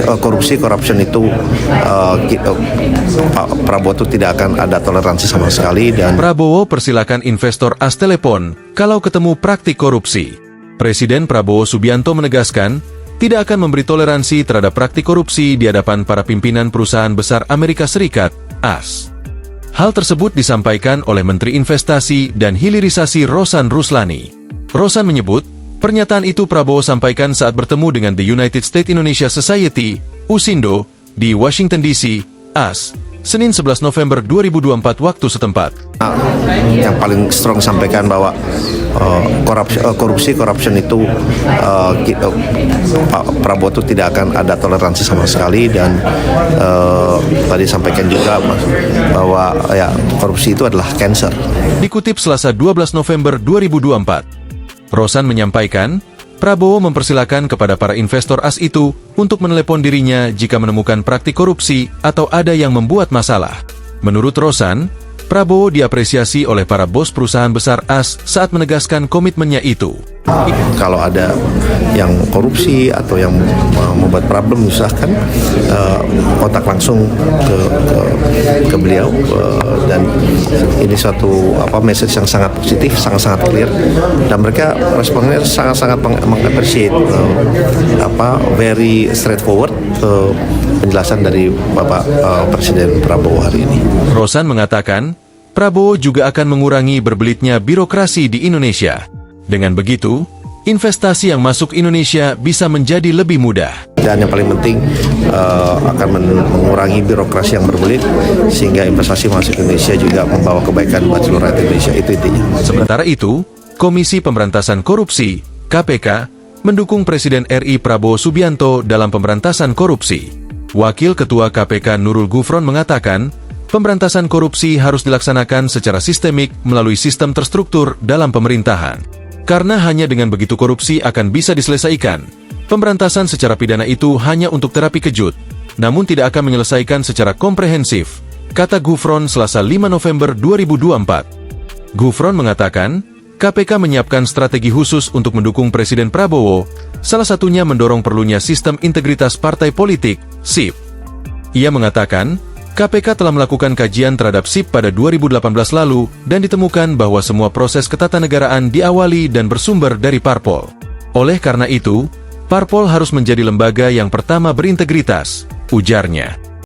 Korupsi, corruption itu Pak Prabowo itu tidak akan ada toleransi sama sekali. Dan Prabowo persilakan investor as telepon kalau ketemu praktik korupsi. Presiden Prabowo Subianto menegaskan tidak akan memberi toleransi terhadap praktik korupsi di hadapan para pimpinan perusahaan besar Amerika Serikat, AS. Hal tersebut disampaikan oleh Menteri Investasi dan Hilirisasi Rosan Ruslani. Rosan menyebut, pernyataan itu Prabowo sampaikan saat bertemu dengan The United States Indonesia Society, USINDO, di Washington DC, AS, Senin 11 November 2024 waktu setempat. Yang paling strong sampaikan bahwa korupsi, corruption itu Pak Prabowo itu tidak akan ada toleransi sama sekali. Dan tadi sampaikan juga bahwa ya, korupsi itu adalah cancer. Dikutip Selasa 12 November 2024, Rosan menyampaikan, Prabowo mempersilakan kepada para investor AS itu untuk menelepon dirinya jika menemukan praktik korupsi atau ada yang membuat masalah. Menurut Rosan, Prabowo diapresiasi oleh para bos perusahaan besar AS saat menegaskan komitmennya itu. Kalau ada yang korupsi atau yang membuat problem, misalkan kontak langsung ke beliau, dan ini suatu message yang sangat positif, sangat clear, dan mereka responnya sangat meng-appreciate very straightforward penjelasan dari Bapak Presiden Prabowo hari ini. Rosan mengatakan, Prabowo juga akan mengurangi berbelitnya birokrasi di Indonesia. Dengan begitu, investasi yang masuk Indonesia bisa menjadi lebih mudah. Dan yang paling penting akan mengurangi birokrasi yang berbelit, sehingga investasi masuk Indonesia juga membawa kebaikan buat seluruh rakyat Indonesia. Itu intinya. Sementara itu, Komisi Pemberantasan Korupsi, KPK, mendukung Presiden RI Prabowo Subianto dalam pemberantasan korupsi. Wakil Ketua KPK Nurul Gufron mengatakan, pemberantasan korupsi harus dilaksanakan secara sistemik melalui sistem terstruktur dalam pemerintahan. Karena hanya dengan begitu korupsi akan bisa diselesaikan. Pemberantasan secara pidana itu hanya untuk terapi kejut, namun tidak akan menyelesaikan secara komprehensif, kata Gufron Selasa 5 November 2024. Gufron mengatakan, KPK menyiapkan strategi khusus untuk mendukung Presiden Prabowo, salah satunya mendorong perlunya sistem integritas partai politik, SIP. Ia mengatakan, KPK telah melakukan kajian terhadap SIP pada 2018 lalu dan ditemukan bahwa semua proses ketatanegaraan diawali dan bersumber dari parpol. Oleh karena itu, parpol harus menjadi lembaga yang pertama berintegritas, ujarnya.